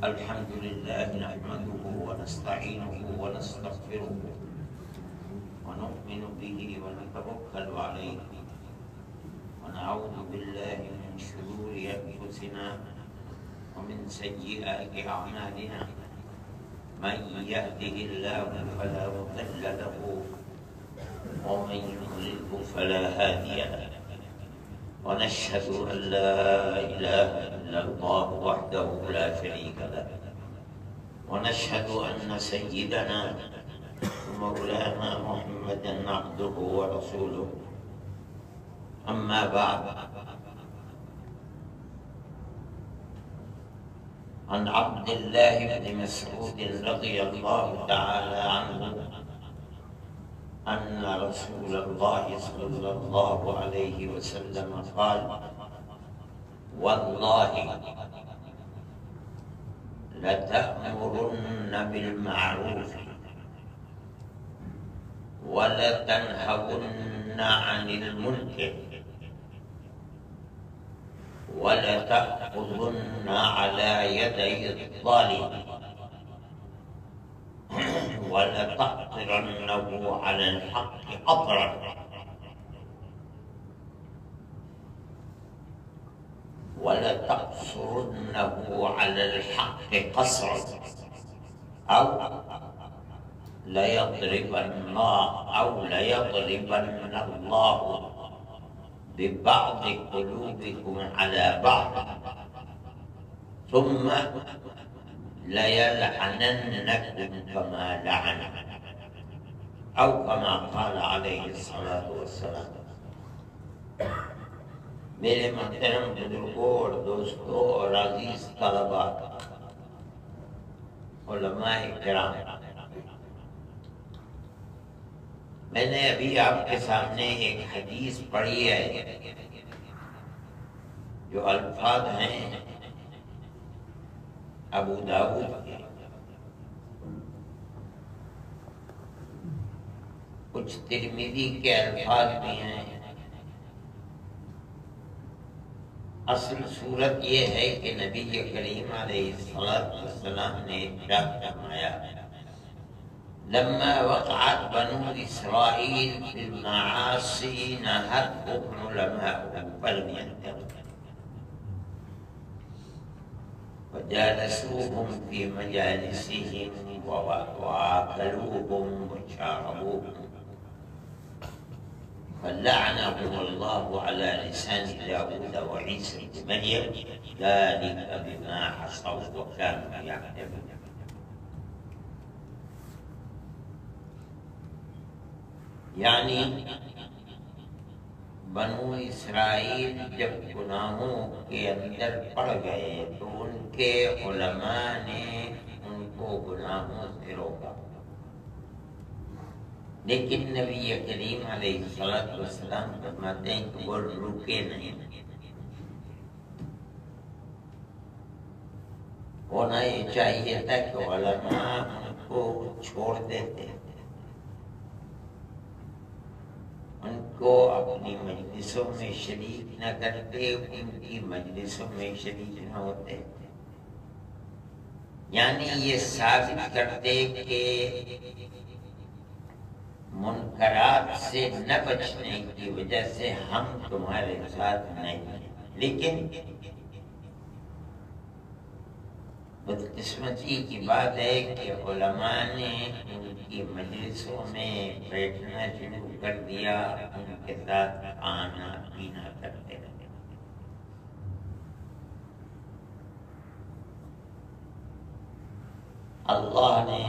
الحمد لله نحمده ونستعينه ونستغفره ونؤمن به ونتوكل عليه ونعوذ بالله من شرور أنفسنا ومن سيئات أعمالنا من يهده الله فلا مضل له ومن يضلله فلا هادي له ونشهد أن لا إله إلا الله وحده لا شريك له ونشهد أن سيدنا ومولانا محمدا عبده ورسوله أما بعد عن عبد الله بن مسعود رضي الله تعالى عنه أن رسول الله صلى الله عليه وسلم قال والله لتأمرن بالمعروف ولتنهون عن المنكر ولتأخذن على يدي الظالم ولتقطرنه على الحق قطرا ولتقصرنه على الحق قصرا أو ليضربن الله ببعض قلوبكم على بعض ثم ليلعننكم كما لعن أو كما قال عليه الصلاة والسلام. میرے محترم بزرگوں اور دوستوں اور عزیز طلباء علماء کرام، میں نے ابھی آپ کے سامنے ایک حدیث پڑھی ہے جو الفاظ ہیں ابو داؤد کے، کچھ ترمذی کے الفاظ بھی ہیں۔ اصل صورت یہ ہے کہ نبی کریم علیہ السلام نے ارشاد فرمایا لما وقعت بنو اسرائیل في المعاصی نهتهم علماؤهم فلم ينتهوا وجالسوهم في مجالسهم وآكلوهم وشاربوهم فلعنهم الله على لسان داود وعيسى بن مريم ذلك بما عصوا وكانوا يعتدون۔ یعنی بنو اسرائیل جب گناہوں کے اندر پڑ گئے تو ان کے علماء نے ان کو گناہوں سے روکا، لیکن نبی کریم علیہ السلام فرماتے ہیں کہ وہ رکے نہیں، ہونا یہ چاہیے تھا کہ علماء ان کو چھوڑ دیتے، ان کو اپنی مجلسوں میں شریک نہ کرتے، ان کی مجلسوں میں شریک نہ ہوتے، یعنی یہ ثابت کرتے کہ منکرات سے نہ بچنے کی وجہ سے ہم تمہارے ساتھ نہیں ہیں۔ لیکن بدقسمتی کی بات ہے کہ علماء نے ان کی مجلسوں میں بیٹھنا شروع کر دیا، ان کے ساتھ کھانا پینا کرتے رہے۔ اللہ نے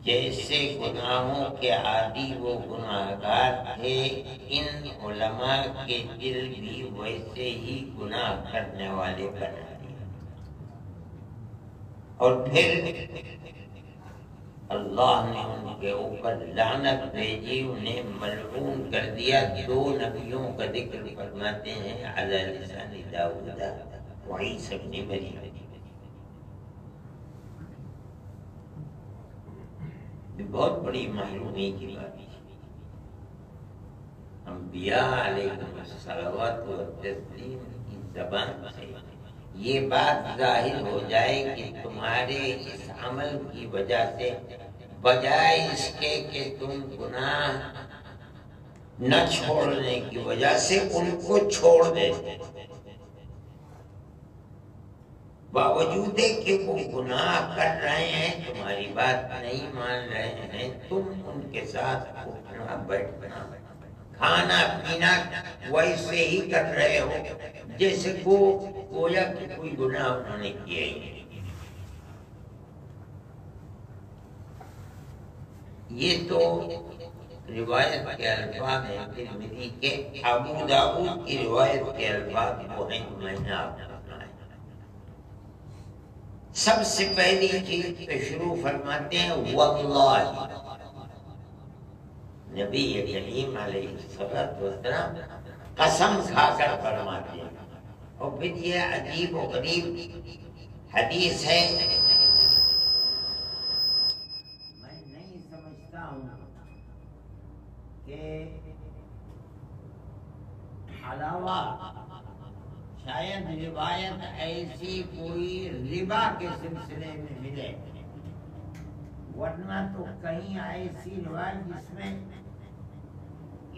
جیسے گناہوں کے عادی وہ گناہگار تھے، ان علماء کے دل بھی ویسے ہی گناہ کرنے والے بنا دیا، اور پھر اللہ نے ان کے اوپر لعنت بھیجی، انہیں ملعون کر دیا۔ دو نبیوں کا ذکر فرماتے ہیں علی لسان داؤد وعیسی بن مریم۔ بہت بڑی معلومی کی بات ہے۔ انبیاء علیہم الصلوات والتسلیم کی زبان سے یہ بات ظاہر ہو جائے کہ تمہارے اس عمل کی وجہ سے بجائے اس کے کہ تم گناہ نہ چھوڑنے کی وجہ سے ان کو چھوڑ دے، باوجود کہ وہ گناہ کر رہے ہیں، تمہاری بات نہیں مان رہے ہیں، تم ان کے ساتھ اٹھنا بیٹھنا کھانا پینا ویسے ہی کر رہے ہو جیسے گویا کہ کوئی گناہ انہوں نے کیا ہی۔ یہ تو روایت کے الفاظ ہیں ترمذی کے، ابو داؤد کی روایت کے الفاظ وہ ہیں جو میں نے آپ کو سنائے۔ سب سے پہلی چیز پہ شروع فرماتے ہیں واللہ، نبی کریم علیہ السلام قسم کھا کر فرماتے ہیں، اور پھر یہ عجیب و غریب حدیث ہے، میں نہیں سمجھتا ہوں کہ علاوہ شاید روایت ایسی کوئی ربا کے سلسلے میں ملے، ورنہ تو کہیں ایسی روایت جس میں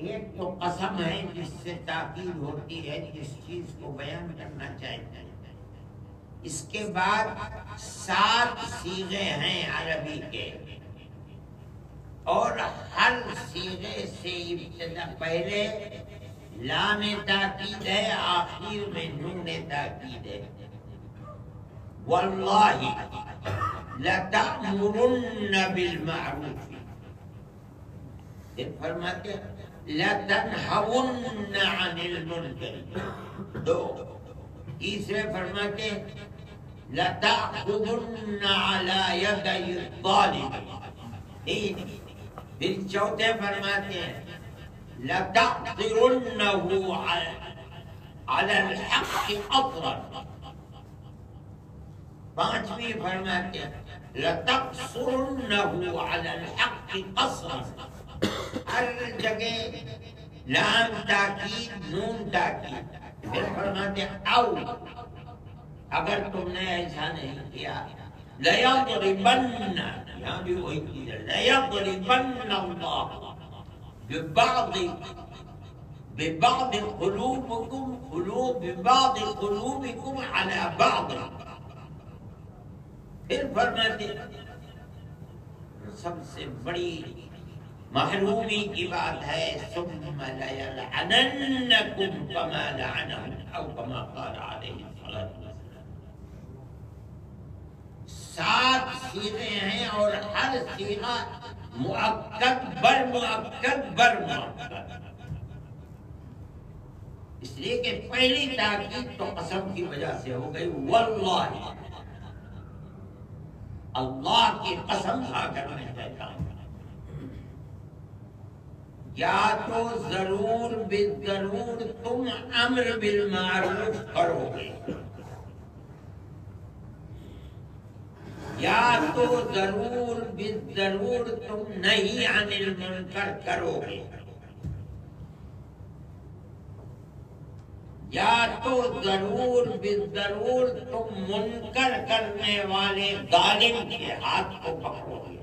ایک تو قسم ہے جس سے تاکید ہوتی ہے جس چیز کو بیان کرنا چاہتے ہیں، اس کے بعد 7 صیغے ہیں عربی کے، اور ہر صیغے سے ابتدا پہلے لام تاکید ہے، آخر میں نون تاکید ہے۔ واللہ لتأمرن بالمعروف، پھر فرماتے لتنہون عن المنکر، 2، تیسرے فرماتے لتأخذن علی یدی الظالم، 3، پھر چوتھے فرماتے ہیں لتقدرنه على الحق قطرا، 5ویں فرماتے ہیں لتقصرنه على الحق قصرا، ہر جگہ لام تاکید نون تاکید، پھر فرماتے ہیں او اگر تم نے ایسا نہیں کیا لیضربن، یہاں بھی وہی چیز ہے، لیضربن اللہ ببعض قلوبكم على بعض، پھر فرماتے سب سے بڑی محرومی کی بات ہے ثم ليلعننكم كما لعنهم او كما قال عليه الصلاة والسلام۔ 7 صیغے ہیں اور ہر صیغہ مؤکد بر مؤکد بر مؤکد، اس لیے کہ پہلی تاکید تو قسم کی وجہ سے ہو گئی، واللہ، اللہ کی قسم کھا کر میں کہتا ہوں، یا تو ضرور بالضرور تم امر بالمعروف کرو گے، یا تو ضرور بالضرور تم نہیں عن المنکر کرو گے، یا تو ضرور بالضرور تم منکر کرنے والے ظالم کے ہاتھ کو پکڑو گے،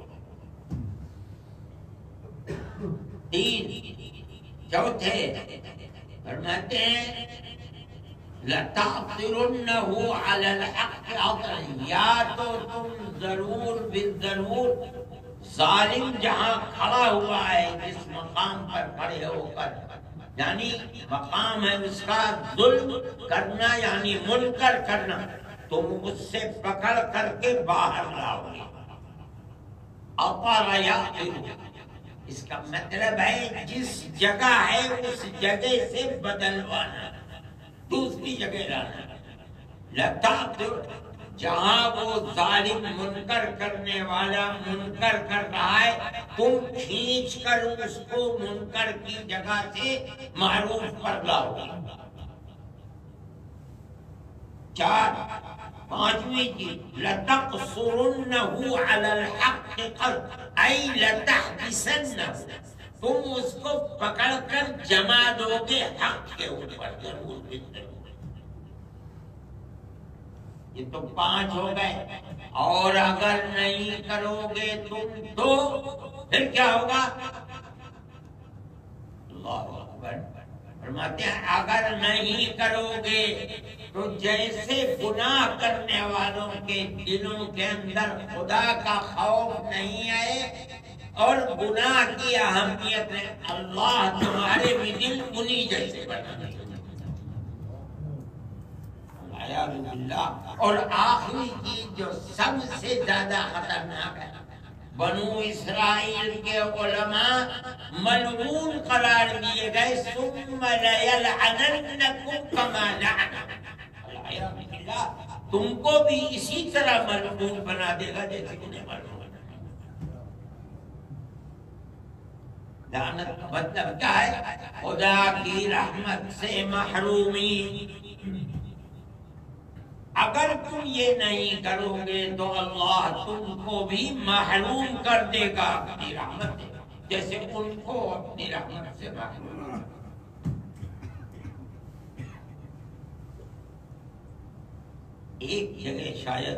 3، چوتھے فرماتے ہیں لَتَعْطِرُنَّهُ عَلَى الْحَقِّ عَطْرًا، یا تو تم ضرور بالضرور ظالم جہاں کھڑا ہوا ہے جس مقام پر کھڑے ہو کر، یعنی مقام ہے اس کا ظلم کرنا یعنی منکر کرنا، تم اس سے پکڑ کر کے باہر لاؤ گے، عطر یعطر، اس کا مطلب ہے جس جگہ ہے اس جگہ سے بدلوانا، دوسری جگہ لانا، لتعطر، جہاں وہ ظالم منکر کرنے والا منکر کر رہا ہے تم کھینچ کر اس کو منکر کی جگہ سے معروف پر لاؤ، 4، 5ویں چیز لتقصرنه على الحق قصرا، ای لتحبسنه، تم اس کو پکڑ کر جما دو گے حق کے اوپر، ضرور بالضرور، یہ تو 5 ہو گئے. اور اگر نہیں کرو گے تم تو پھر کیا ہوگا؟ اللہ اکبر. فرماتے ہیں اگر نہیں کرو گے تو جیسے گناہ کرنے والوں کے دلوں کے اندر خدا کا خوف نہیں ہے اور گناہ کی اہمیت ہے، اللہ تمہارے بھی دل انہی جیسے بنا دے. اور آخری چیز جو سب سے زیادہ خطرناک ہے، بنو اسرائیل کے علماء ملعون قرار دیے گئے. ثم لَيَلْعَنَنَّكُمْ كَمَا لَعَنَ، تم کو بھی اسی طرح ملعون بنا دے گا جیسے انہیں ملعون. لعنت کا مطلب کیا ہے؟ خدا کی رحمت سے محرومی. اگر تم یہ نہیں کرو گے تو اللہ تم کو بھی محروم کر دے گا اپنی رحمت سے، جیسے ان کو اپنی رحمت سے محروم. ایک جگہ شاید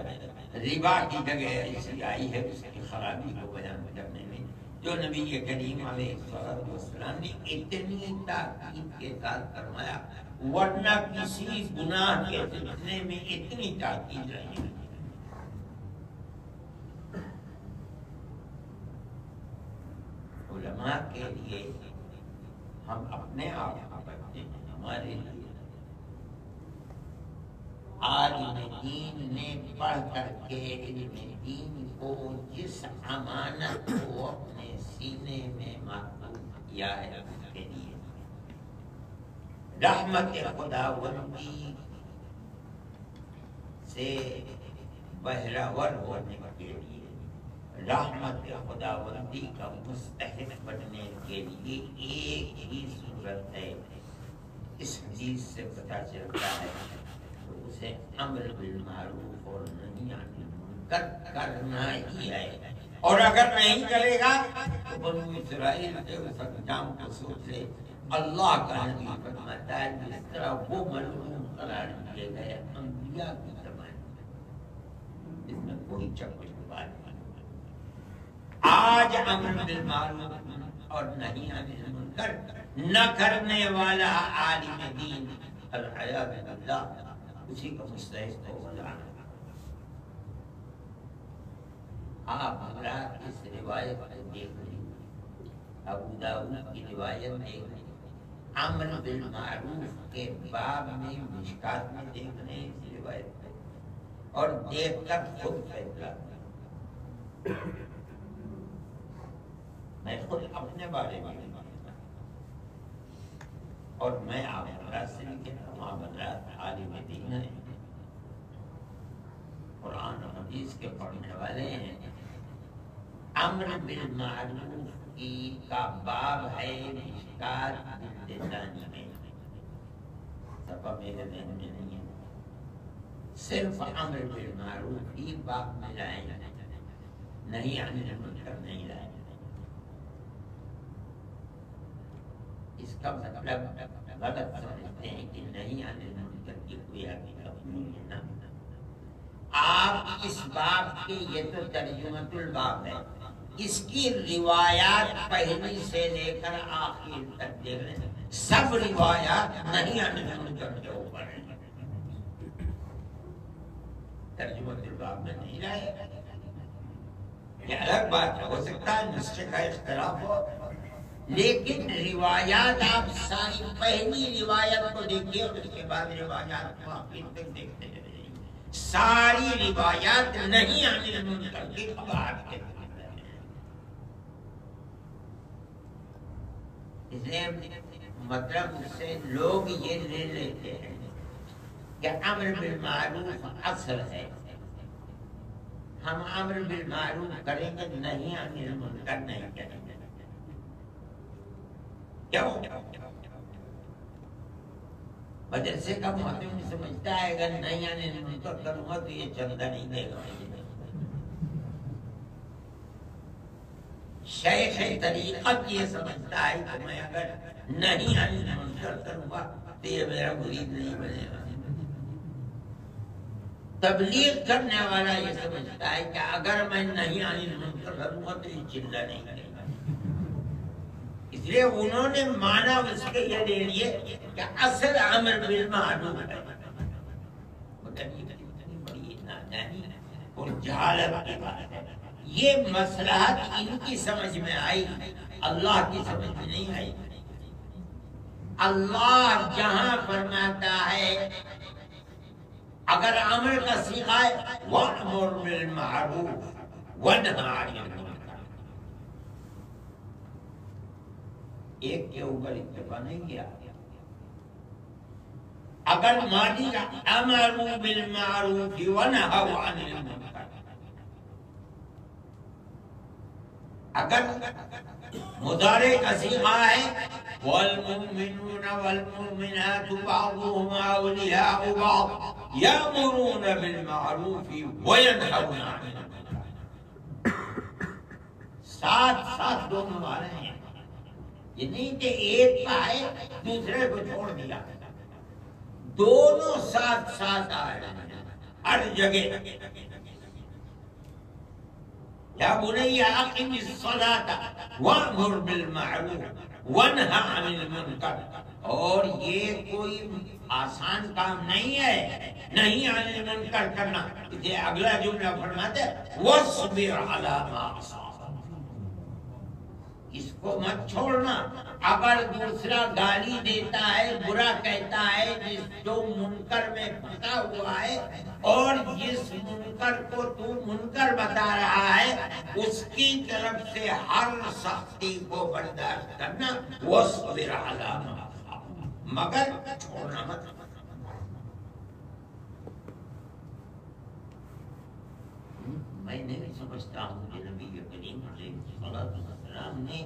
ربا کی جگہ ایسی آئی ہے اس کی خرابی کو بیان کرنے میں جو نبی کریم علیہ السلام نے اتنی تاکید کے ساتھ فرمایا، ورنہ کسی گناہ کے سلسلے میں اتنی تاکید رہی. علماء کے لیے ہم اپنے آپ کو بچتے ہیں، ہمارے لیے عالم دین نے پڑھ کر کے علم دین کو جس امانت کو اپنے سینے میں محفوظ کیا ہے اس کے لیے رحمت خداوندی سے بہرور ہونے کے لیے، رحمت خداوندی کا مستحق بننے کے لیے ایک ہی صورت ہے. اس حدیث سے پتہ چلتا ہے تو اسے امر بالمعروف اور نہی عن المنکر کرنا ہی ہے. اور اگر نہیں کرے گا تو بنو اسرائیل کے اس انجام کو سوچ لے. اللہ کا نبی فرماتا ہے جس طرح وہ ملعون قرار دیے گئے انبیاء کی زبان، اس میں کوئی چک بات نہیں. آج امر بالمعروف اور نہی عن المنکر نہ کرنے والا عالم دین العیاذ باللہ اسی کا مستحق ہو جانا. آپ حضرات اس روایت دیکھ لیں، ابو داؤد کی روایت دیکھ لیں، امر بالمعروف کے باب میں مشکات میں دیکھ رہے ہیں اس روایت میں اور دیکھ کر خود فیصلہ. میں خود اپنے بارے میں اور میں آپ حضرات سے کہتا ہوں، آپ حضرات عالم دین ہیں، قرآن و حدیث کے پڑھنے والے ہیں. امر بالمعروف کی کا باب ہے مشکات بلسانی میں، صفحہ میرے ذہن میں نہیں ہے. صرف امر بالمعروف ہی باب میں لائیں، نہیں عن المنکر نہیں لائیں. اس کا مطلب غلط سمجھتے ہیں کہ نہیں عن المنکر کی کوئی حقیقت نہیں ہے. نا آپ اس باب کے، یہ تو ترجمۃ الباب ہے، اس کی روایات پہلی سے لے کر آخر تک دیکھ رہے ہیں، سب روایات نہیں عن المنکر کے اوپر ہیں. ترجمۃ الباب میں نہیں لائے. یہ الگ بات ہے، ہو سکتا ہے نسخے کا اختلاف ہو، لیکن روایات آپ ساری پہلی روایت کو دیکھیے اور اس کے بعد روایات کو آخر تک دیکھتے ہیں. ساری روایات نہیں عن المنکر کی قواعد کے مطلب سے لوگ یہ لے لیتے ہیں کہ امر بالمعروف اصل ہے، ہم امر بالمعروف کریں گے، نہیں عن المنکر نہیں کریں گے. کیوں؟ مدرسے کا محتم سمجھتا ہے اگر نہیں عن المنکر کروں گا تو یہ چندہ نہیں دے گا. شیخ طریقت یہ سمجھتا ہے کہ میں اگر نہیں عن المنکر کروں گا تو یہ میرا مرید نہیں بنے گا. تبلیغ کرنے والا یہ سمجھتا ہے کہ اگر میں نہیں عن المنکر کروں گا تو یہ چلہ نہیں کرے گا، اس لیے انہوں نے معنی اس کے یہ لے لیے کہ اصل امر بالمعروف ہے، بڑی نادانی اور جہالت کی بات ہے۔ یہ مصلحت ان کی سمجھ میں آئی، اللہ کی سمجھ میں نہیں آئی۔ اللہ جہاں فرماتا ہے اگر امر کا صیغہ ہے وَأْمُرْ بِالْمَعْرُوفِ وَانْهَ عَنِ الْمُنکر، ایک کے اوپر اتفاق نہیں کیا۔ اگر ماضی کا امروا بالمعروف وَنَهَوْا عَنِ الْمُنکر، اگر مضارع کا صیغہ ہے والمؤمنون والمؤمنات بعضهم أولياء بعض يأمرون بالمعروف وينهون عن المنکر، ساتھ ساتھ دونوں والے ہیں، یہ نہیں کہ ایک کا ہے دوسرے کو چھوڑ دیا، دونوں ساتھ ساتھ آ رہے ہیں ہر جگہ۔ یا بنی اقم الصلاۃ وامر بالمعروف وانہ عن المنکر، اور یہ کوئی آسان کام نہیں ہے نہیں عن المنکر کرنا، یہ اگلا جملہ فرماتے واصبر علی ما اصابک، اس کو مت چھوڑنا۔ اگر دوسرا گالی دیتا ہے، برا کہتا ہے، جس جو منکر میں پھنسا ہوا ہے اور جس منکر کو تو منکر بتا رہا ہے، اس کی طرف سے ہر سختی کو برداشت کرنا، واصبر علی ما اصابک، مگر چھوڑنا مت۔ میں نہیں سمجھتا ہوں کہ نبی کریم علیہ الصلوۃ والسلام نے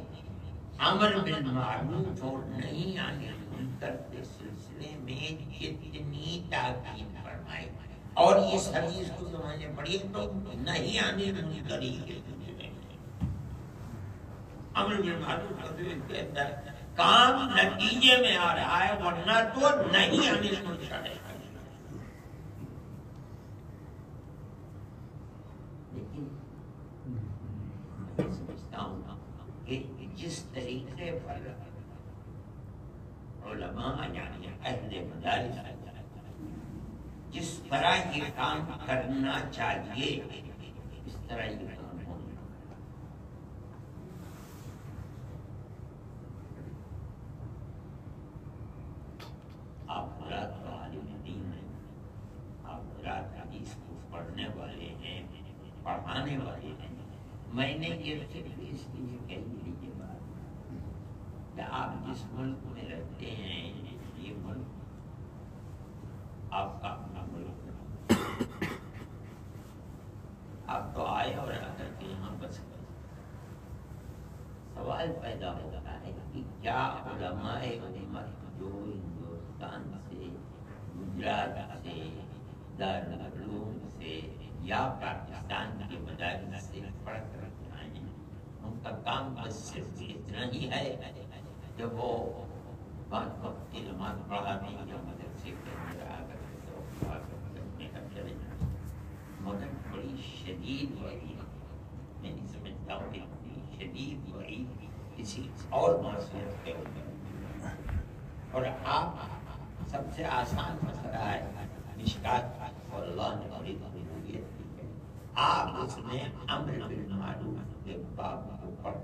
امر بالمعروف اور نہی عن المنکر کے سلسلے میں جتنی تاکید فرمائی، اور اس حدیث کو جو میں نے پڑھی تو نہی عن المنکر ہی کے سلسلے میں، امر بالمعروف کے اندر کام نتیجے میں آ رہا ہے، ورنہ تو نہی عن المنکر ہے۔ لیکن میں سمجھتا ہوں کہ جس طریقے پر علماء یعنی اہل مدارس جس طرح یہ کام کرنا چاہیے اس طرح یہ کام ہونا۔ آپ حضرات تو عالم دین ہیں، آپ حضرات حدیث کو پڑھنے والے ہیں، پڑھانے والے ہیں، میں نے یہ صرف اس لیے کہی یہ بات کہ آپ جس ملک میں رہتے ہیں یہ ملک آپ کا اپنا ملک ہے، آپ تو آئے اور آ کر کے یہاں بس گئے۔ سوال پیدا ہوتا ہے کہ کیا علماء امت جو ہندوستان سے، گجرات سے، دارالعلوم سے یا پاکستان کے مدارس سے پڑھ کر آئے ہیں، ان کا کام بس صرف اتنا ہی ہے کہ وہ بات وقت کی نماز پڑھا دیں یا مدرسے کے اندر آ کر اپنے گھر چلے جائیں، مگر بڑی شدید وعید، میں نہیں سمجھتا ہوں کہ بڑی شدید وعید کسی اور معصیت کے اوپر۔ اور آپ سب سے آسان مسئلہ ہے مشکات، اور اللہ نے بڑی ربوبیت کی ہے، آپ اس میں امر بالمعروف کے باب کو پڑھ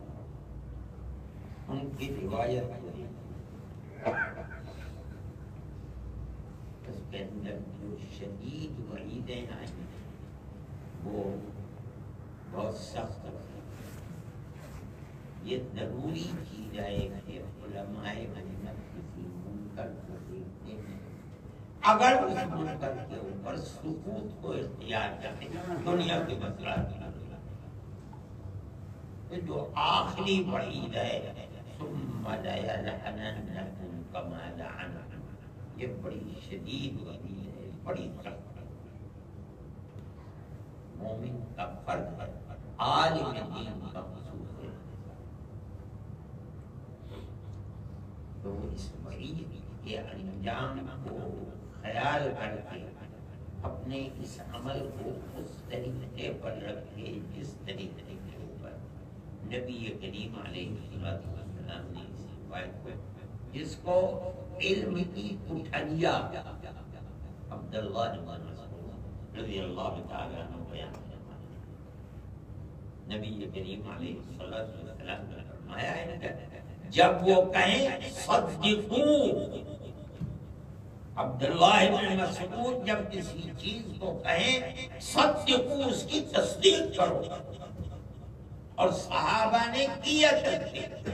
ان کی روایت اس کے اندر جو شدید وعیدیں آئی وہ بہت سخت ہے۔ یہ ضروری کی جائے کہ علماء امت کسی منکر کو دیکھتے ہیں، اگر اس منکر کے اوپر سکوت کو اختیار کرتے دنیا کے مسئلہ جو آخری وعید ہے ثم لَيَلْعَنَنَّهُمْ كَمَا لَعَنَهُمْ، یہ بڑی شدید وعید ہے، بڑی سخت ہے۔ مومن کا فرض ہے، عالم دین کا خصوص ہے، تو اس وعید کے انجام کو خیال کر کے اپنے اس عمل کو اس طریقے پر رکھے جس طریقے کے اوپر نبی کریم علیہ السلام نے اس روایت کو، جس کو علم کی کٹھلیا عبداللہ بن مسعود رضی اللہ تعالیٰ عنہ بیان فرماتے ہیں۔ نبی کریم علیہ السلام نے فرمایا ہے جب وہ کہیں صدقو، عبداللہ بن مسعود جب کسی چیز کو کہیں صدقو، اس کی تصدیق کرو، اور صحابہ نے کیا تصدیق۔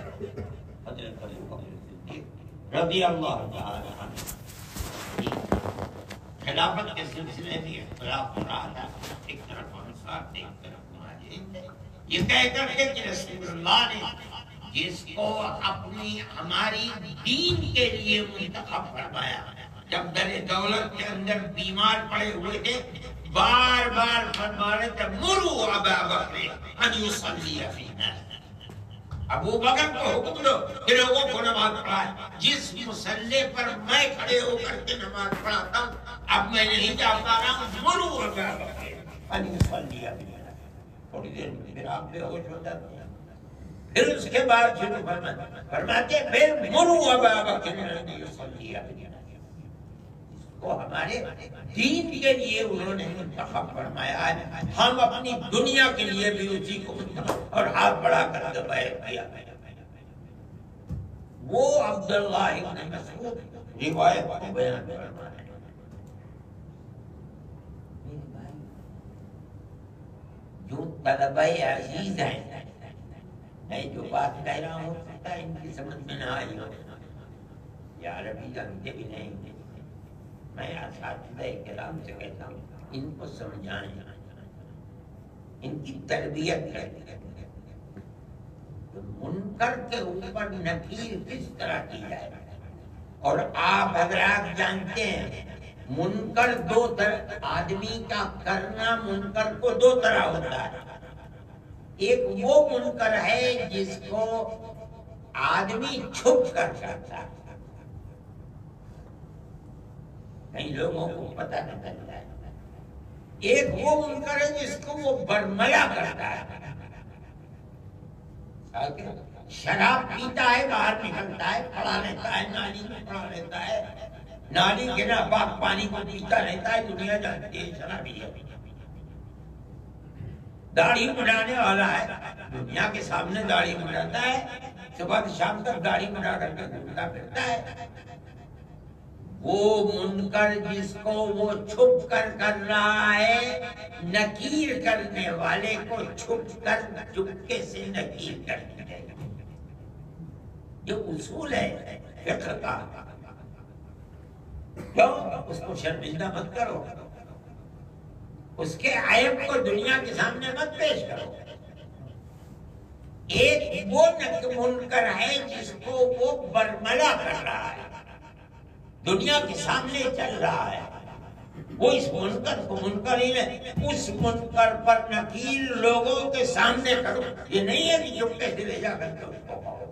حضرت ابو بکر صدیق رضی اللہ تعالی عنہ، خلافت کے سلسلے میں اختلاف ہو رہا تھا، ایک طرف انصار ایک طرف مہاجرین تھے، یہ کہہ کر کے کہ رسول اللہ نے جس کو اپنی ہماری دین کے لیے منتخب فرمایا، جب در دولت کے اندر بیمار پڑے ہوئے تھے، بار بار فرما رہے تھے مرو ابا بکر ان یصلی فینا، ابو بکر کو حکم دو کہ لوگوں کو نماز پڑھائے۔ جس مصلی پر میں کھڑے ہو کر کے نماز پڑھاتا ہوں، اب میں نہیں جا پا رہا ہوں، مرو ابا بکر ان یصلی فینا۔ تھوڑی دیر میں پھر آپ بے ہوش ہو جاتے ہیں، پھر اس کے بعد شروع فرماتے پھر مرو ابا بکر ان یصلی فینا، وہ ہمارے دین کے لیے انہوں نے منتخب فرمایا ہے، ہم اپنی دنیا کے لیے بھی اسی کو منتخب، اور ہاتھ بڑھا کر کے بیعت کیا۔ وہ عبداللہ بن مسعود روایت کو بیان فرما رہے ہیں۔ جو طلبہ عزیز ہیں، میں جو بات کہہ رہا ہوں سکتا ہے ان کی سمجھ میں نہ آئی ہو، یا عربی جانتے بھی نہیں، میں اساتذہ کرام سے کہتا ہوں ان کو سمجھائیں، ان کی تربیت کریں، منکر کے اوپر نکیر کس طرح کی جائے۔ اور آپ حضرات جانتے ہیں منکر دو طرح، آدمی کا کرنا منکر کو دو طرح ہوتا ہے۔ ایک وہ منکر ہے جس کو آدمی چھپ کر کرتا ہے، کئی لوگوں کو پتہ نہیں چلتا ہے۔ ایک وہ منکر ہے جس کو وہ برملا کرتا ہے، شراب پیتا ہے، باہر نکلتا ہے، پڑا لیتا ہے، نالی میں پڑا لیتا ہے، نالی کے ناپاک پانی کو پیتا رہتا ہے، دنیا جانتی ہے شرابی ہے۔ داڑھی مڈانے والا ہے، دنیا کے سامنے داڑھی مڈاتا ہے، صبح سے شام تک داڑھی مڈا کر کے گھومتا پھرتا ہے۔ وہ منکر جس کو وہ چھپ کر کر رہا ہے، نکیر کرنے والے کو چھپ کر چپکے سے نکیر کرنی ہے۔ یہ اصول ہے فقہ کا، کیوں اس کو شرمندہ مت کرو، اس کے عیب کو دنیا کے سامنے مت پیش کرو۔ ایک وہ منکر ہے جس کو وہ برملا کر رہا ہے، دنیا کے سامنے چل رہا ہے، وہ اس منکر کو منکر ہی نہیں، اس منکر پر نکیر لوگوں کے سامنے کرو۔ یہ نہیں ہے کہ چپکے سے لے جا کر کے اس کو کہو۔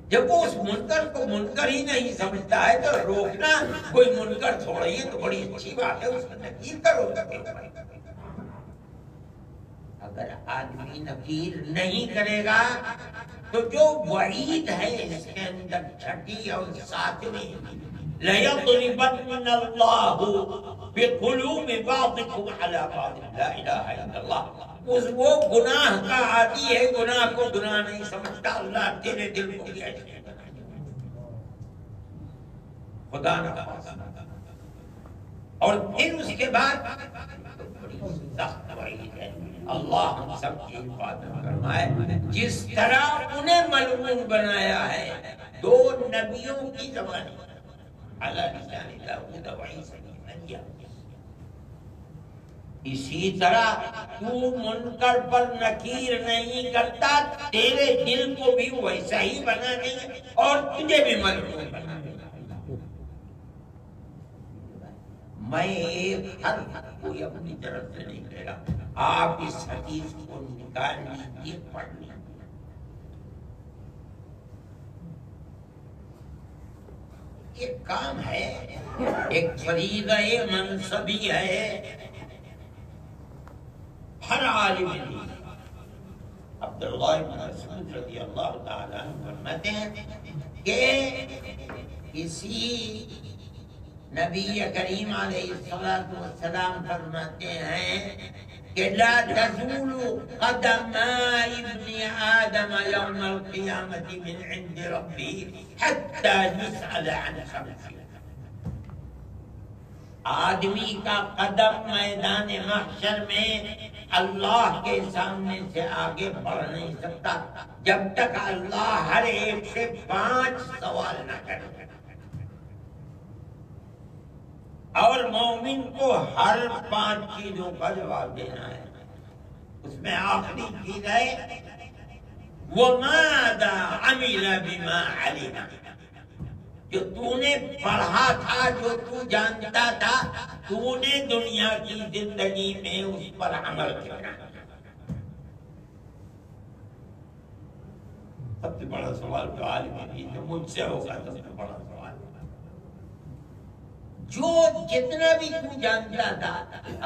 جب وہ اس منکر کو منکر ہی نہیں سمجھتا ہے تو روکنا کوئی منکر تھوڑا ہی ہے، تو بڑی اچھی بات ہے، اس کو نکیر کرو۔ اگر آدمی نکیر نہیں کرے گا تو جو وعید ہے اس کے اندر چھٹی اور ساتویں، لَيَضْرِبَنَّ اللَّهُ بِقُلُوبِ بَعْضِكُمْ عَلَى بَعْضٍ لَا إِلَٰهَ إِلَّا اللَّهُ۔ وہ گناہ کا عادی ہے، گناہ کو گناہ نہیں سمجھتا، اللہ تیرے دل کو بھی ایسے خدا نہ خواستہ۔ اور پھر اس کے بعد بڑی سخت وعید ہے، اللہ ہم سب کی حفاظت فرمائے۔ جس طرح انہیں ملعون بنایا ہے دو نبیوں کی زبانی، علی لسان داؤد و عیسی بن مریم، اسی طرح تو منکر پر نکیر نہیں کرتا، تیرے دل کو بھی ویسا ہی بنا دیں گے اور تجھے بھی ملعون بنا دیں گے۔ میں ایک حرف کوئی اپنی طرف سے نہیں کہہ رہا، آپ اس حدیث کو نکال لیجیے، پڑھ لیجیے۔ ایک کام ہے، ایک فریضہ منصبی ہے ہر عالم دین۔ عبداللہ بن مسعود رضی اللہ تعالیٰ عنہ فرماتے ہیں کہ کسی نبی کریم علیہ السلام فرماتے ہیں کہ لا تزول قدم ابن آدم یوم القیامة من عند ربه حتى يسأل عن خمس۔ آدمی کا قدم میدان محشر میں اللہ کے سامنے سے آگے بڑھ نہیں سکتا جب تک اللہ ہر ایک سے 5 سوال نہ کرے، اور مومن کو ہر 5 چیزوں کا جواب دینا ہے۔ اس میں آخری چیز ہے وَمَاذَا عَمِلَ بِمَا عَلِمَ، جو تو نے پڑھا تھا، جو تو جانتا تھا، تو نے دنیا کی زندگی میں اس پر عمل کیا۔ سب سے بڑا سوال تو عالم دین جو مجھ سے ہوگا، سب سے بڑا سوال جو جتنا بھی تو جانتا تھا،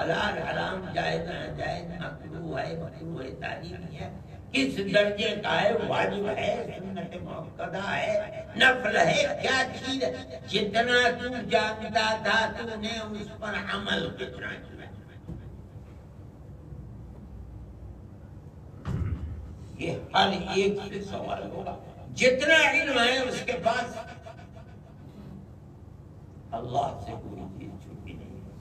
حلال حرام، جائز ناجائز، مکروہ ہے مکروہ ہے، تعلیمی ہے، کس درجے کا ہے، واجب ہے، سنت مؤکدہ ہے، نفل ہے، کیا چیز ہے، جتنا تو جانتا تھا تو نے اس پر عمل کتنا کیا۔ یہ ہر ایک سے سوال ہوگا، جتنا علم ہے اس کے پاس، اللہ سے کوئی چیز چھپی نہیں ہے۔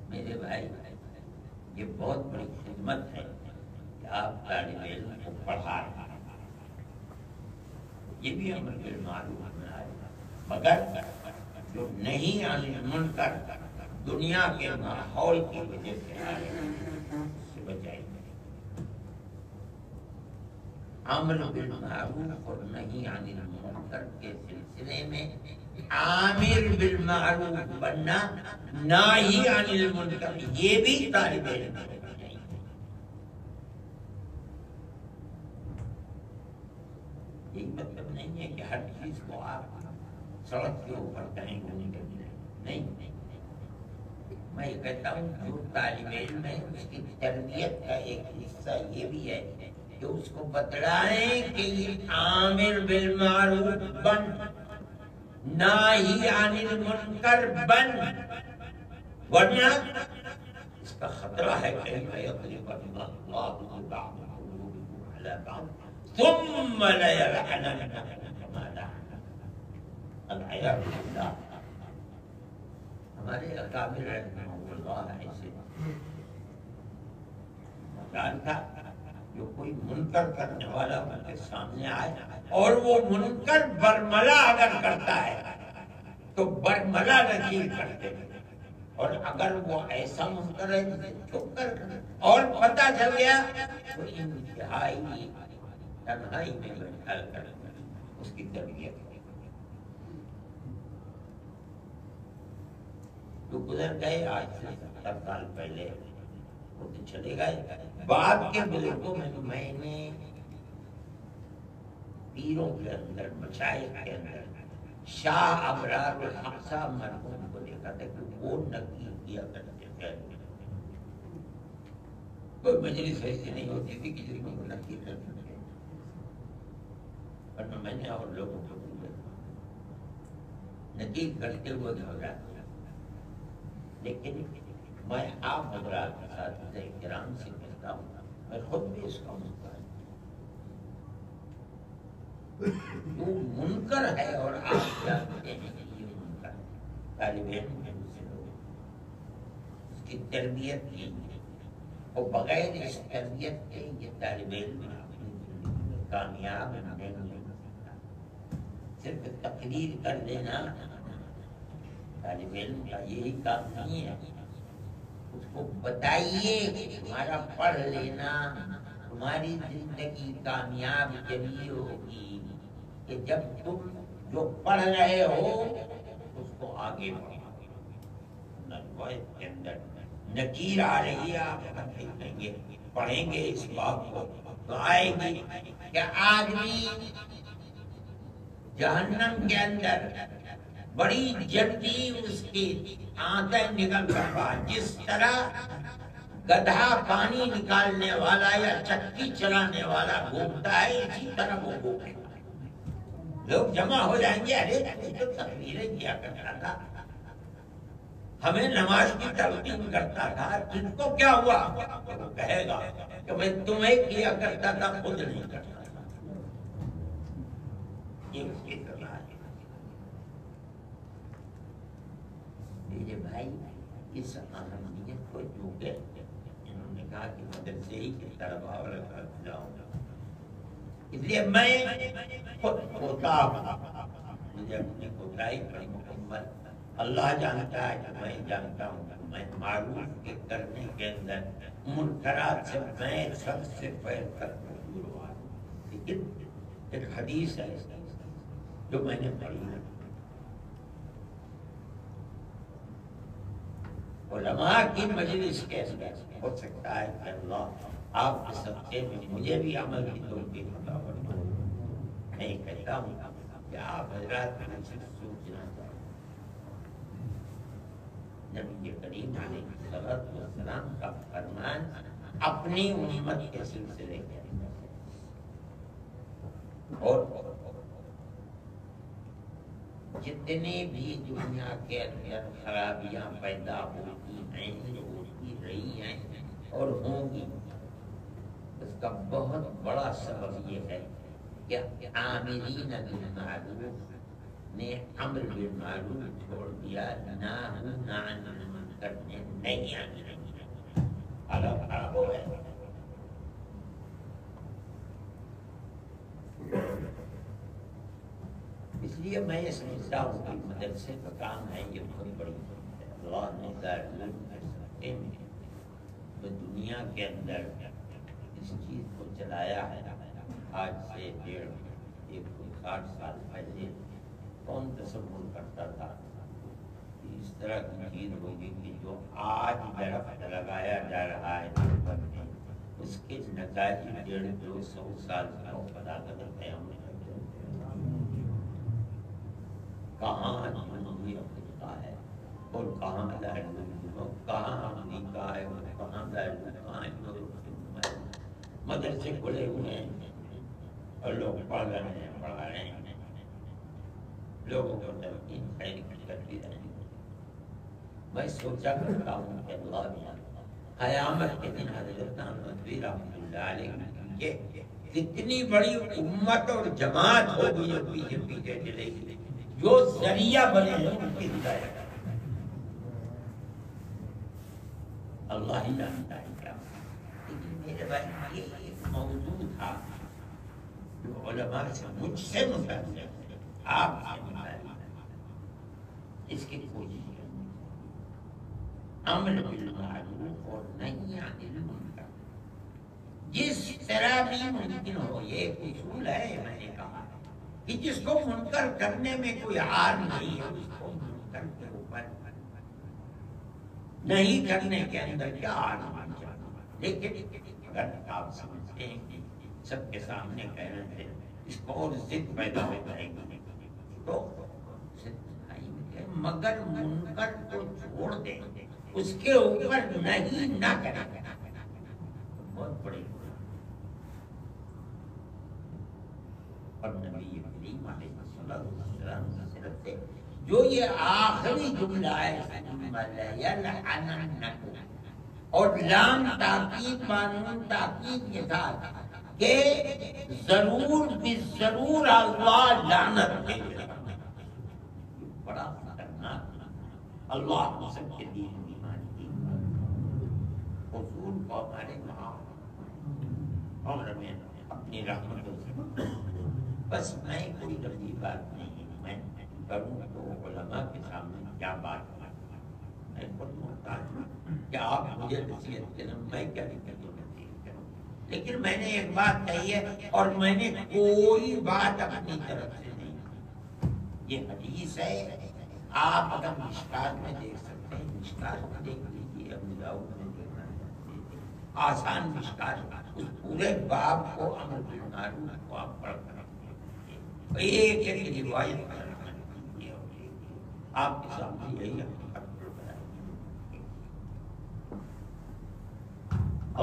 میرے بھائی، یہ بہت بڑی خدمت ہے کہ آپ طالب علم کو پڑھا رہے ہیں، یہ بھی امر بالمعروف ہے، مگر جو نہیں عن المنکر دنیا کے ماحول کی وجہ سے آ رہے ہیں اس سے بچائیے۔ امر بالمعروف اور نہیں عن المنکر کے سلسلے میں عامر بالمعروف بننا، ناہی عن المنکر، یہ بھی طالب علم ہے۔ یہ مطلب نہیں ہے کہ ہر چیز کو آپ سڑک کے اوپر کہیں نہیں۔ میں یہ کہتا ہوں جو طالب علم ہے اس کی تربیت کا ایک حصہ یہ بھی ہے کہ اس کو بتلائیں کہ یہ عامر بالمعروف بن، ناہی عن المنکر بن، ورنہ اس کا خطرہ ہے کہ یضرب اللہ بعض قلوبکم علی بعض ثم لیلعننکم کما لعن العیاذ باللہ۔ ہمارے اکابر رحمہ اللہ ایسے مکان تھا، جو کوئی منکر کرنے والا ان کے سامنے آئے اور وہ منکر برملا اگر کرتا ہے تو برملا نکیر کرتے ہیں، اور اگر وہ ایسا منکر ہے جسے چھپ کر اور پتہ چل گیا تو انتہائی تنہائی میں بیٹھا کر اس کی تربیت جو گزر گئے آج سے 70 سال پہلے، وہ تو چلے گئے۔ بعد کے بزرگوں میں نے پیروں کے اندر، مشائخ کے اندر شاہ ابرار الحق صاحب مرحوم کو دیکھا تھا کہ وہ نقل کیا کرتے تھے۔ کوئی مجلس ایسی نہیں ہوتی تھی کہ جس میں وہ نقل کرتے تھے، ورنہ میں نے اور لوگوں کو نقل کرتے ہوئے گھبرا دیا۔ لیکن میں آپ حضرات کے ساتھ احترام سے کہتا ہوں، میں خود بھی اس کا منکر ہوں۔ وہ منکر ہے اور آپ جانتے ہیں کہ یہ منکر ہے۔ طالب علم ہے اس لوگ، اس کی تربیت کی ہے، اور بغیر اس تربیت کے یہ طالب علم اپنی زندگی میں کامیاب نہیں ہو سکتا۔ صرف تقریر کر دینا طالب علم کا یہی کام نہیں ہے۔ اس کو بتائیے کہ تمہارا پڑھ لینا تمہاری زندگی کامیاب چلی ہوگی، کہ جب تم جو پڑھ رہے ہو اس کو آگے بڑھاؤ۔ نبوت کے اندر نکیر آ رہی ہے، آپ دیکھیں گے، پڑھیں گے اس بات کو تو آئے گی کہ آدمی جہنم کے اندر بڑی جلدی اس کی آنتیں نکل پڑا، جس طرح گدھا پانی نکالنے والا یا چکی چلانے والا گھومتا ہے، اسی طرح وہ گھومے گا۔ لوگ جمع ہو جائیں گے، ارے تو تقریریں کیا کرتا تھا، ہمیں نماز کی تلقین کرتا تھا، تم کو کیا ہوا؟ وہ کہے گا کہ میں تمہیں کیا کرتا تھا، خود نہیں کرتا تھا۔ یہ اس کی طرح ہے۔ میرے بھائی اس اہمیت کو جو کہ انہوں نے کہا کہ مدرسے ہی کی طرف اور جاؤں گا، اس لیے میں خود ہوتا مجھے اپنی خدائی بڑی مکمل اللہ جانتا ہے کہ میں جانتا ہوں کہ میں معروف کے کرنے کے اندر منکرات سے میں سب سے پہل کر دور ہوا۔ لیکن ایک حدیث ہے جو میں نے پڑھی ہے، علماء کی مجلس کے اندر ہو سکتا ہے کہ اللہ آپ کے صدقے میں مجھے بھی عمل کی توفیق عطا فرمائے۔ میں کہتا ہوں کہ آپ حضرات میں صرف سوچنا چاہیے، نبی کریم علیہ الصلوۃ والسلام کا فرمان اپنی امت کے سلسلے کے اور جتنی بھی دنیا کے اندر خرابیاں پیدا ہوتی ہیں، ہوتی رہی ہیں اور ہوں گی، اس کا بہت بڑا سبب یہ ہے کہ عاملین بالمعروف نے امر بالمعروف چھوڑ دیا، ناہی عن المنکر نے نہیں آنے حالات خراب ہو گئے۔ اس لیے میں یہ سمجھتا ہوں کہ مدرسے کا کام ہے یہ بہت بڑی اللہ نے تو دنیا کے اندر اس چیز کو چلایا ہے۔ آج سے 60 سال پہلے کون تصور کرتا تھا کہ اس طرح کی چیز ہوگی کہ جو آج درخت لگایا جا رہا ہے اس کے نتائج 150-200 سال کا پتا کرتے ہیں۔ کہاں جنوبی افریقہ ہے اور کہاں کہاں امریکہ ہے اور کہاں مدرسے کھلے ہوئے ہیں اور لوگ پڑھ رہے ہیں، پڑھا رہے ہیں، لوگوں کو تلقین خیر کرتی رہے ہیں۔ میں سوچا کرتا ہوں کہ اللہ قیامت کے دن حضرت ندوی رحمۃ اللہ علیہ کہ کتنی بڑی امت اور جماعت ہوگی جو پیچھے پیچھے چلے گی، جو ذریعہ بنے ہیں ان کی ہدایت۔ اللہ ہی جانتا ہے کیا۔ لیکن میرے بھائی یہ ایک موضوع تھا جو علماء سے مجھ سے متعلق، آپ سے متعلق، اس کی کوشش کرنی، امر بالمعروف اور نہی عن المنکر، جس طرح بھی ممکن ہو۔ یہ ایک اصول ہے، میں نے کہا کہ جس کو منکر کرنے میں کوئی عار نہیں ہے اس کو منکر کے اوپر نہیں کرنے کے اندر کیا عار ہونا چاہیے۔ لیکن اگر آپ سمجھتے ہیں کہ سب کے سامنے کہنا ہے اس کو اور ضد پیدا ہو جائے گی تو مگر منکر کو چھوڑ دیں، اس کے اوپر نہیں نہ کریں، بہت بڑی۔ اور نبی کریم علیہ السلام سے جو یہ آخری جملہ ہے اور لام تاکید قانون تاکید کے ساتھ کہ ضرور بالضرور اللہ لعنت دے گا، بڑا خطرناک۔ اللہ ہم سب کے دین ایمان کی حضور کو ہمارے عمر میں اپنی رحمتوں سے بس میں کوئی لمبی بات نہیں میں کروں تو علماء کے سامنے کیا بات ہے، میں خود محتاج ہوں کہ آپ مجھے نصیحت کریں، میں کیا دقت نصیحت کروں۔ لیکن میں نے ایک بات کہی ہے اور میں نے کوئی بات اپنی طرف سے نہیں، یہ حدیث ہے، آپ اگر مشکات میں دیکھ سکتے ہیں، مشکات میں دیکھ لیجیے، ابو داؤد میں دیکھنا ہے، آسان مشکات، اس پورے باب کو امر بالمعروف کو آپ پڑھ کر ایک ایک روایت آپ کے سامنے یہی ہے۔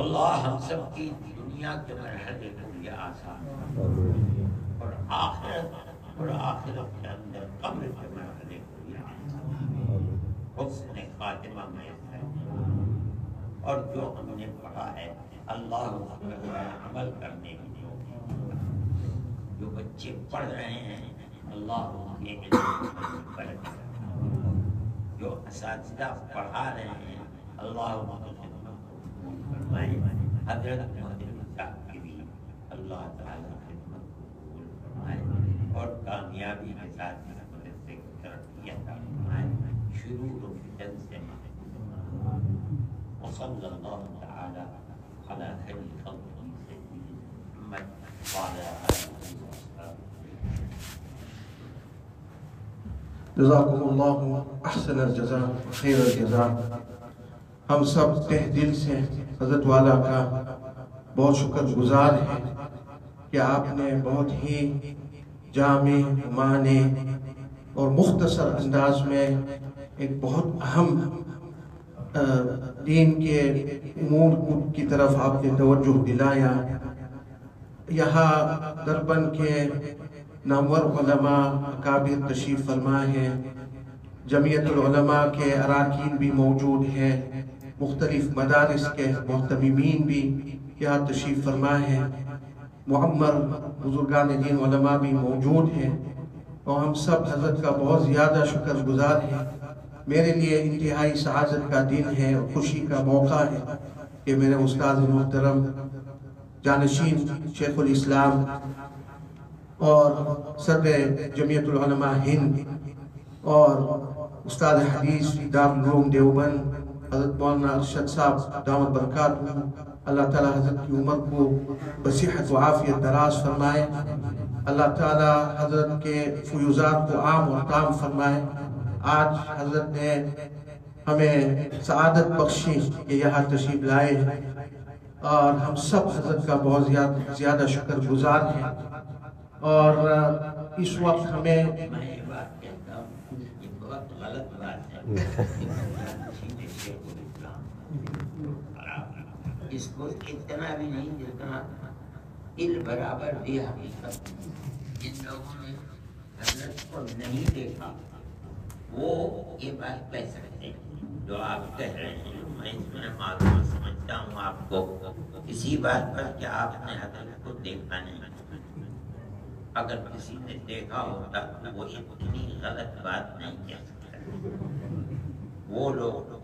اللہ ہم سب کی دنیا کے مرحلے کو یہ آسان اور آخرت کے اندر قبر کے مرحلے کو یہ آسان حسن خاتمہ میں ہے۔ اور جو ہم نے پڑھا ہے اللہ عمل کرنے کی جو بچے پڑھ رہے ہیں اللہ کے جو اساتذہ پڑھا رہے ہیں اللہ حضرت کی بھی اللہ تعالیٰ خدمت قبول فرمائے اور کامیابی کے ساتھ سے ترقی عطا فرمائے، شرور و فتن سے وصلی اللہ تعالیٰ علی خیر خلقہ سیدنا محمد وعلی آلہ وصحبہ۔ جزاکم اللہ احسن الجزاء خیر الجزاء۔ ہم سب تہ دل سے حضرت والا کا بہت شکر گزار ہیں کہ آپ نے بہت ہی جامع، معنی اور مختصر انداز میں ایک بہت اہم دین کے امور کی طرف آپ نے توجہ دلایا۔ یہاں دربن کے نامور علماء اکابر تشریف فرما ہیں، جمعیت العلماء کے اراکین بھی موجود ہیں، مختلف مدارس کے محتممین بھی یہاں تشریف فرما ہیں، معمر بزرگان دین علماء بھی موجود ہیں، اور ہم سب حضرت کا بہت زیادہ شکر گزار ہیں۔ میرے لیے انتہائی سعادت کا دن ہے اور خوشی کا موقع ہے کہ میرے استاد محترم جانشین شیخ الاسلام اور صدر جمعیت العلماء ہند اور استاد حدیث دارالعلوم دیوبند حضرت مولانا ارشد صاحب دامت برکاتہ، اللہ تعالیٰ حضرت کی عمر کو بصحت و عافیت دراز فرمائے، اللہ تعالیٰ حضرت کے فیوزات کو عام و تام فرمائے۔ آج حضرت نے ہمیں سعادت بخشی کہ یہاں تشریف لائے ہیں اور ہم سب حضرت کا بہت زیادہ شکر گزار ہیں۔ اور اس وقت ہمیں میں یہ بات کہتا ہوں، یہ بہت غلط بات ہے۔ اس کو اتنا بھی نہیں جتنا دل برابر بھی حقیقت۔ جن لوگوں نے حضرت کو نہیں دیکھا وہ یہ بات کہہ سکتے ہیں جو آپ کہہ رہے ہیں۔ میں اس میں معذور سمجھتا ہوں آپ کو اسی بات پر کہ آپ نے حضرت کو دیکھا نہیں۔ اگر کسی نے دیکھا ہوتا تو وہ اتنی غلط بات نہیں کہہ سکتا۔ وہ لوگ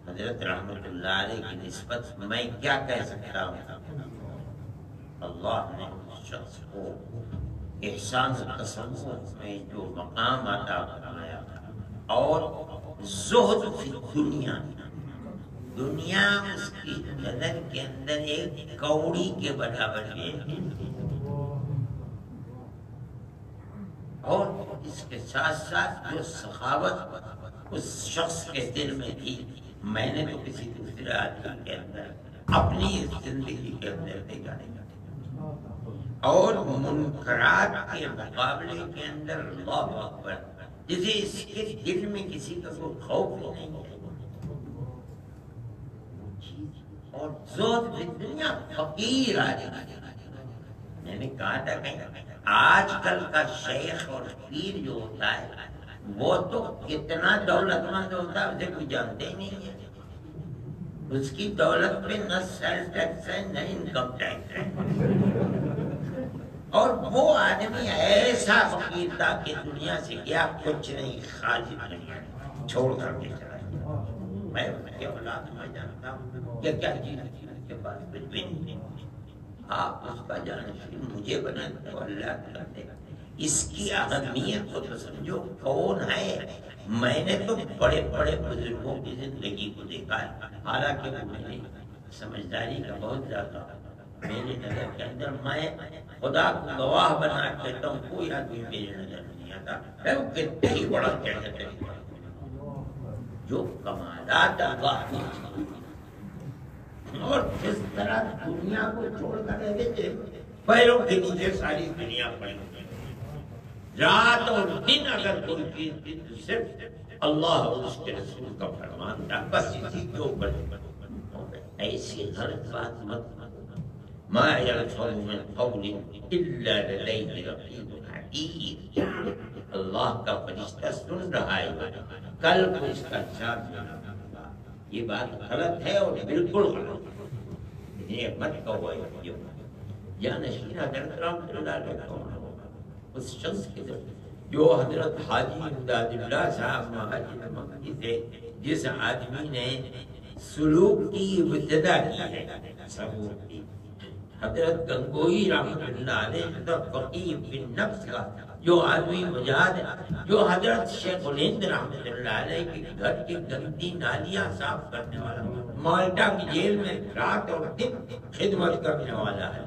حضرت رحمت اللہ علیہ کی نسبت میں کیا کہہ سکتا ہوں؟ اللہ نے اس شخص کو احسان تصور میں جو مقام عطا فرمایا اور زہد فی دنیا اس کی نظر کے اندر ایک کوڑی کے برابر ہے، اور اس کے ساتھ ساتھ جو سخاوت اس شخص کے دل میں تھی میں نے تو کسی دوسرے آدمی کے اندر اپنی زندگی کے اندر دیکھا نہیں۔ اور منکرات کے مقابلے کے اندر اللہ اکبر، جسے اس کے دل میں کسی کا کوئی خوف نہیں ہے، اور زہد فی دنیا فقیر آدمی۔ میں نے کہا تھا کہ آج کل کا شیخ اور پیر جو ہوتا ہے وہ تو کتنا دولت مند ہوتا ہے اسے کوئی جانتے ہی نہیں ہے۔ اس کی دولت پہ نہ سیلز ٹیکس ہے نہ انکم ٹیکس ہے، اور وہ آدمی ایسا فقیر تھا کہ دنیا سے کیا کچھ نہیں، خالی دنیا چھوڑ کر کے چلا گیا۔ میں ان کے اولاد میں جانتا ہوں کہ کیا چیز کے پاس کچھ بھی نہیں، آپ اس کا جانشین مجھے بنا تو اللہ کرتے۔ اس کی اہمیت کو تو سمجھو کون ہے۔ میں نے تو بڑے بڑے بزرگوں کی زندگی کو دیکھا ہے، حالانکہ میں سمجھداری کا بہت زیادہ میری نظر کے اندر، میں خدا کو گواہ بنا کہتا ہوں کوئی آدمی میری نظر نہیں آتا ہے وہ کتنے ہی بڑا کہتے ہیں جو کمالات اللہ کی، اور جس طرح دنیا کو چھوڑ کر رہے تھے پیروں کے نیچے ساری دنیا پڑی ہوئی ہے۔ رات اور دن اگر کوئی چیز صرف اللہ اور اس کے رسول کا فرمان تھا، بس اسی کے اوپر ایسی غلط بات مت ما یلفظ من قول الا لدیہ رقیب عتید۔ اللہ کا فرشتہ سن رہا ہے، کل کو اس کا حساب لینا ہوگا۔ یہ بات غلط ہے اور بالکل غلط ہے، یہ مت کہو۔ جانشین حضرت رحمۃ اللہ علیہ کون ہوگا؟ اس شخص کے جو حضرت حاجی امداد اللہ صاحب مہاجر مکی سے جس آدمی نے سلوک کی ابتدا کی ہے، سلوک کی۔ حضرت گنگوئی رحمۃ اللہ علیہ فقیہ بن نفس کا جو آدمی مجاہد ہے، جو حضرت شیخ الہند رحمۃ اللہ علیہ کے گھر کی گندی نالیاں صاف کرنے والا، مالٹا کی جیل میں رات اور دن خدمت کرنے والا ہے،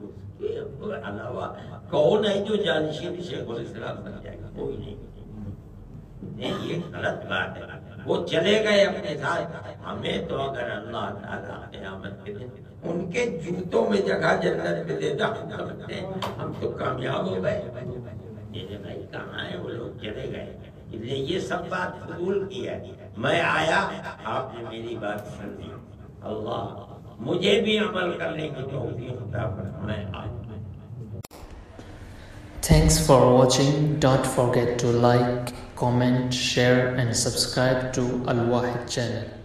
اس کے علاوہ کون ہے جو جانشین شیخ الاسلام بن جائے گا؟ کوئی نہیں۔ یہ غلط بات ہے۔ وہ چلے گئے اپنے ساتھ، ہمیں تو اگر اللہ تعالیٰ قیامت کے دن ان کے جوتوں میں جگہ جنت میں دیتا، ہم سمجھتے ہیں ہم تو کامیاب ہو گئے۔ یہ بھائی کہاں ہے، وہ لوگ چلے گئے۔ اس لیے یہ سب بات قبول کی ہے۔ میں آیا، آپ نے میری بات سن لی، اللہ مجھے بھی عمل کرنے کی توفیق عطا فرمائے۔ Thanks for watching. Don't forget to like, comment, share and subscribe to Al Wahid channel.